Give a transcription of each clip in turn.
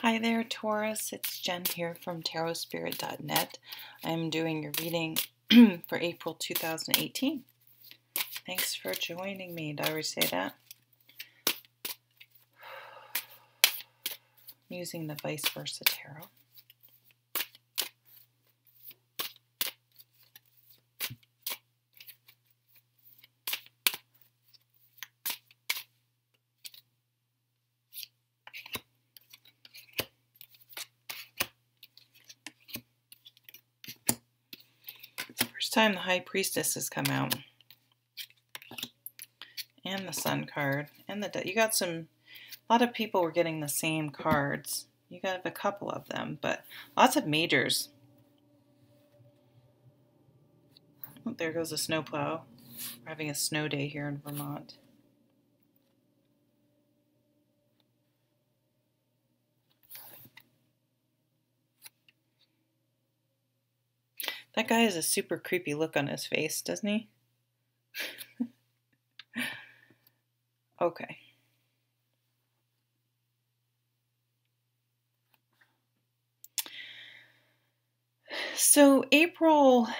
Hi there, Taurus. It's Jen here from tarotspirit.net. I'm doing your reading for April 2018. Thanks for joining me. Did I already say that? I'm using the Vicevesra tarot. First time the High Priestess has come out. And the Sun card. And the you got a lot of people were getting the same cards. You got a couple of them, but lots of majors. Oh, there goes a snowplow. We're having a snow day here in Vermont. That guy has a super creepy look on his face, doesn't he? Okay. So April's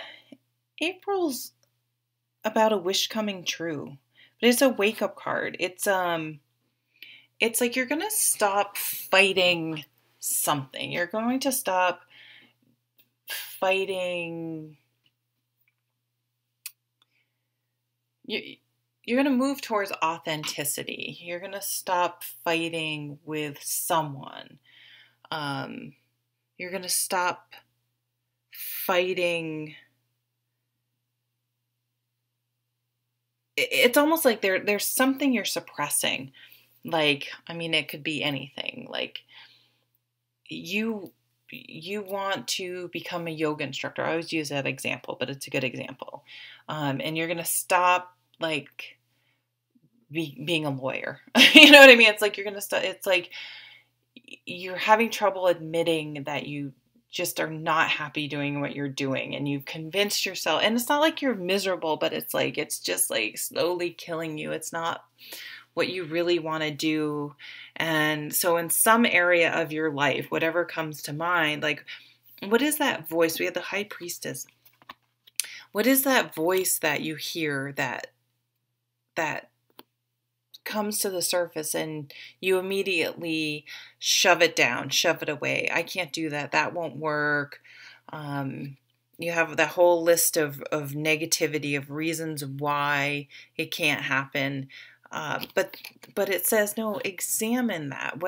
about a wish coming true. But it's a wake-up card. It's like you're gonna stop fighting something. You're going to stop fighting. You're going to move towards authenticity. You're going to stop fighting with someone. You're going to stop fighting. It's almost like there's something you're suppressing. Like, I mean, it could be anything. Like, you want to become a yoga instructor. I always use that example, but it's a good example. And you're going to stop, like, being a lawyer. You know what I mean? It's like you're going to stop. It's like you're having trouble admitting that you just are not happy doing what you're doing, and you've convinced yourself, and it's not like you're miserable, but it's like it's just like slowly killing you. It's not what you really want to do. And so in some area of your life, whatever comes to mind, like, what is that voice? We have the High Priestess. What is that voice that you hear that comes to the surface and you immediately shove it down, shove it away? I can't do that. That won't work. You have that whole list of negativity, of reasons why it can't happen. But it says, no, examine that.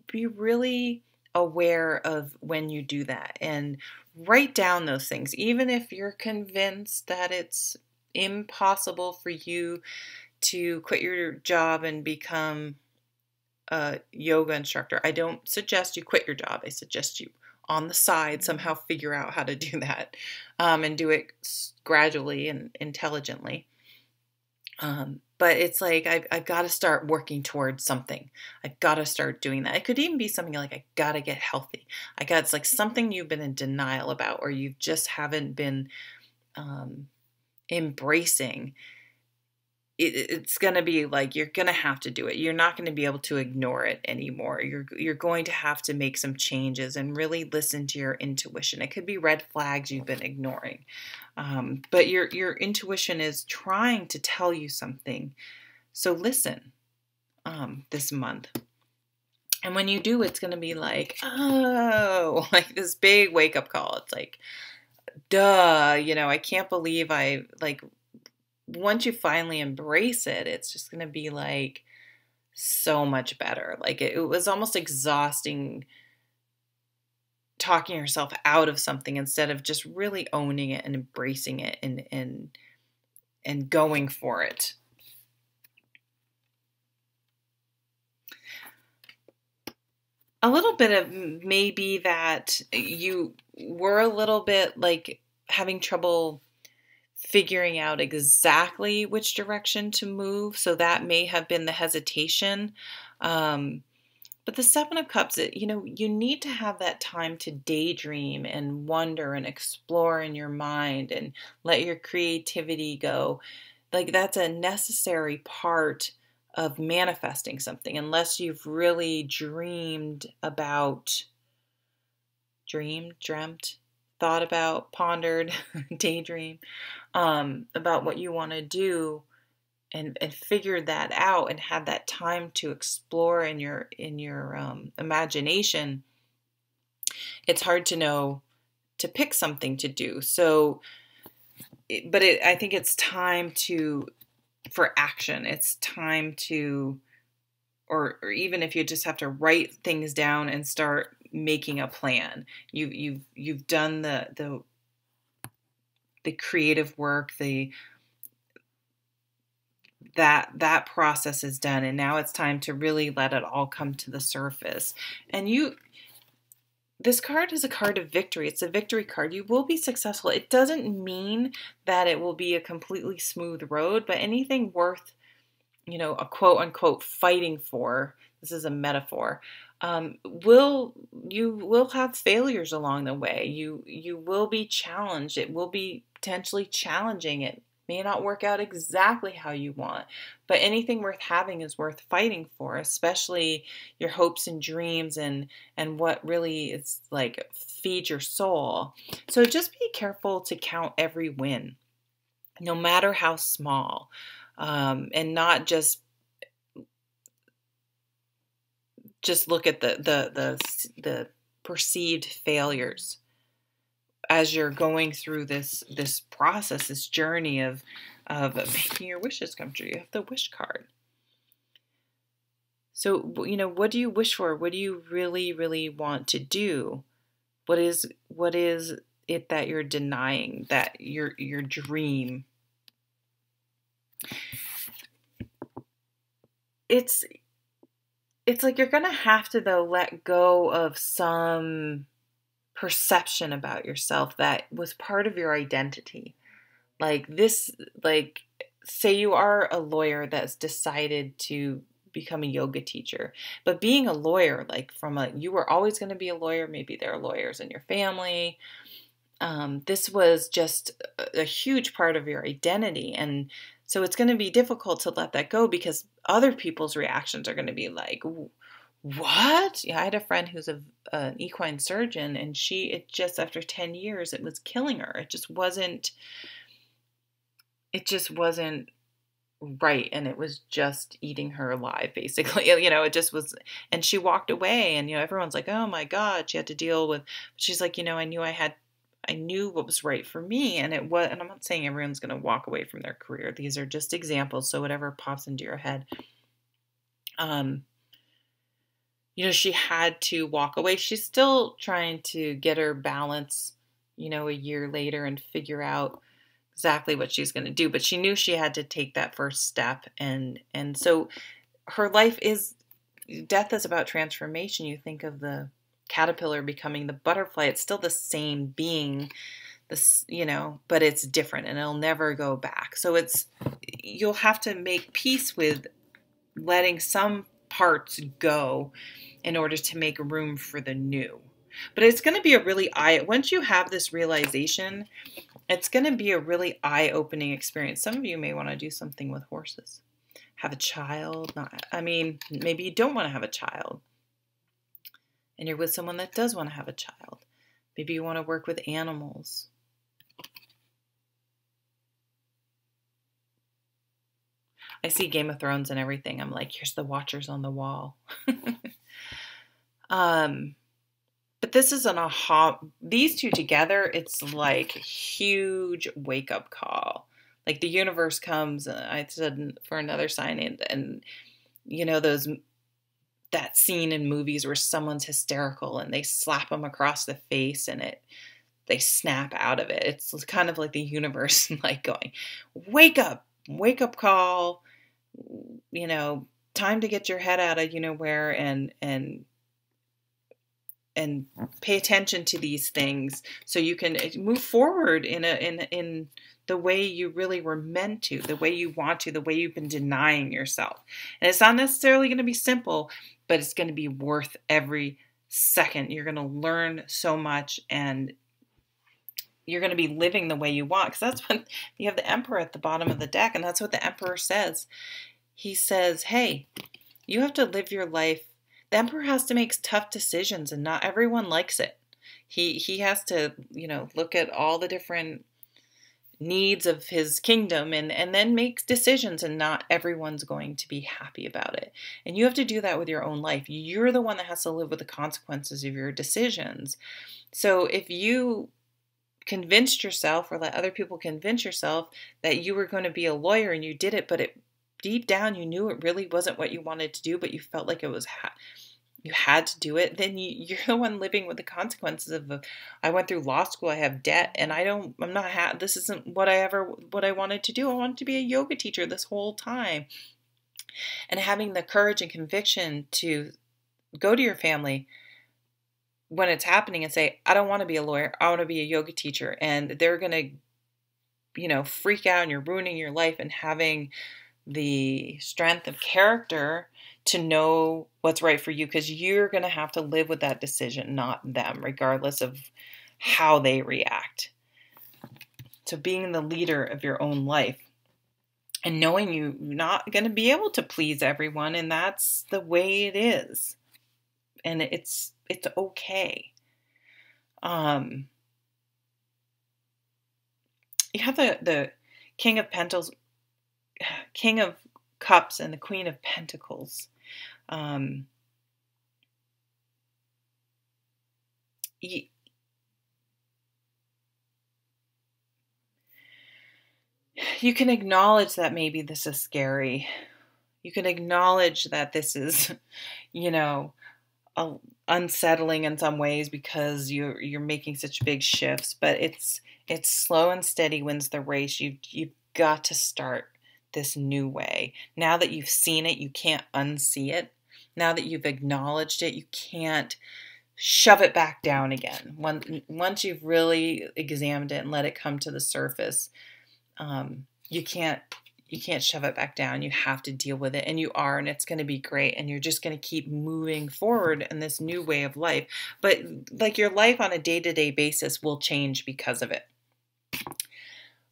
Be really aware of when you do that and write down those things. Even if you're convinced that it's impossible for you to quit your job and become a yoga instructor, I don't suggest you quit your job. I suggest you on the side somehow figure out how to do that, and do it gradually and intelligently. But it's like, I've got to start working towards something. I've got to start doing that. It could even be something like, I got to get healthy. It's like something you've been in denial about, or you just haven't been embracing. It's going to be like, you're going to have to do it. You're not going to be able to ignore it anymore. You're going to have to make some changes and really listen to your intuition. It could be red flags you've been ignoring. But your intuition is trying to tell you something. So listen, this month. And when you do, it's going to be like, oh, like this big wake up call. It's like, duh, I can't believe once you finally embrace it, it's just going to be like so much better. Like it was almost exhausting talking yourself out of something instead of just really owning it and embracing it and going for it. A little bit of maybe that you were a little bit like having trouble figuring out exactly which direction to move. So that may have been the hesitation. But the Seven of Cups, you need to have that time to daydream and wonder and explore in your mind and let your creativity go. Like, that's a necessary part manifesting something unless you've really dreamt, thought about, pondered, daydream, about what you want to do, and figured that out and had that time to explore in your imagination. It's hard to know to pick something to do. So, I think it's time for action. It's time to, or even if you just have to write things down and start making a plan. You've done the creative work, that process is done, and now it's time to really let it all come to the surface. And this card is a card of victory. It's a victory card. You will be successful. It doesn't mean that it will be a completely smooth road, but anything worth, a quote unquote fighting for, this is a metaphor, you will have failures along the way. You will be challenged. It will be potentially challenging. It may not work out exactly how you want, but anything worth having is worth fighting for, especially your hopes and dreams and what really is like feed your soul. So just be careful to count every win, no matter how small, and not just look at the perceived failures as you're going through this process, this journey of making your wishes come true. You have the wish card. So, what do you wish for? What do you really, really want to do? What is it that you're denying, that your dream? It's like you're going to have to, though, let go of some perception about yourself that was part of your identity. Say you are a lawyer that's decided to become a yoga teacher, but being a lawyer, you were always going to be a lawyer. Maybe there are lawyers in your family. This was just a huge part of your identity. And so it's going to be difficult to let that go because other people's reactions are going to be like, what? Yeah, I had a friend who's an equine surgeon, and it just, after 10 years, it was killing her. It just wasn't right. And it was just eating her alive, basically. It just was, and she walked away, and, everyone's like, oh my God, she had to deal with, she's like, I knew what was right for me. And it was, and I'm not saying everyone's going to walk away from their career. These are just examples. So whatever pops into your head, she had to walk away. She's still trying to get her balance, a year later and figure out exactly what she's going to do. But she knew she had to take that first step. And so her death is about transformation. You think of the caterpillar becoming the butterfly. It's still the same being, but it's different and it'll never go back. So you'll have to make peace with letting some parts go in order to make room for the new. But it's going to be once you have this realization, it's going to be a really eye-opening experience. Some of you may want to do something with horses. Have a child. Maybe you don't want to have a child, and you're with someone that does want to have a child. Maybe you want to work with animals. I see Game of Thrones and everything. I'm like, here's the Watchers on the wall. But this is an aha. These two together, it's like huge wake up call. Like the universe comes, I said, for another sign, and that scene in movies where someone's hysterical and they slap them across the face and they snap out of it. It's kind of like the universe like going, wake up call, time to get your head out of where and pay attention to these things so you can move forward in the way you really were meant to, the way you want to, the way you've been denying yourself. And it's not necessarily going to be simple, but it's going to be worth every second. You're going to learn so much, and you're going to be living the way you want, because that's what you have the Emperor at the bottom of the deck, and that's what the Emperor says. he says, hey, you have to live your life. The emperor has to make tough decisions, and not everyone likes it. He has to, look at all the different needs of his kingdom and then makes decisions, and not everyone's going to be happy about it. And you have to do that with your own life. You're the one that has to live with the consequences of your decisions. So if you convinced yourself, or let other people convince yourself, that you were going to be a lawyer and you did it, but deep down you knew it really wasn't what you wanted to do, but you felt like it was you had to do it, then you're the one living with the consequences of, I went through law school, I have debt, and this isn't what I wanted to do. I wanted to be a yoga teacher this whole time. And having the courage and conviction to go to your family when it's happening and say, I don't want to be a lawyer, I want to be a yoga teacher, and they're going to, freak out and you're ruining your life, and having the strength of character to know what's right for you, because you're going to have to live with that decision, not them, regardless of how they react. So being the leader of your own life and knowing you're not going to be able to please everyone, and that's the way it is. And it's okay. You have the King of Pentacles, King of Cups, and the Queen of Pentacles. You can acknowledge that maybe this is scary. You can acknowledge that this is, unsettling in some ways, because you're making such big shifts. But it's slow and steady wins the race. You've got to start this new way. Now that you've seen it, you can't unsee it. Now that you've acknowledged it, you can't shove it back down again. Once you've really examined it and let it come to the surface, you can't shove it back down. You have to deal with it, and you are, and it's going to be great, and you're just going to keep moving forward in this new way of life. But like, your life on a day-to-day basis will change because of it.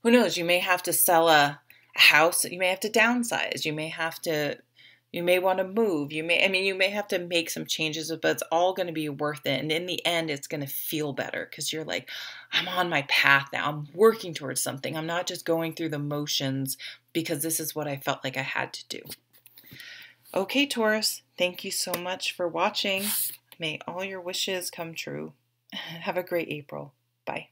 Who knows? You may have to sell a house. You may have to downsize. You may want to move. You may have to make some changes, but it's all going to be worth it. And in the end, it's going to feel better, because you're like, I'm on my path now. I'm working towards something. I'm not just going through the motions because this is what I felt like I had to do. Okay, Taurus, thank you so much for watching. May all your wishes come true. Have a great April. Bye.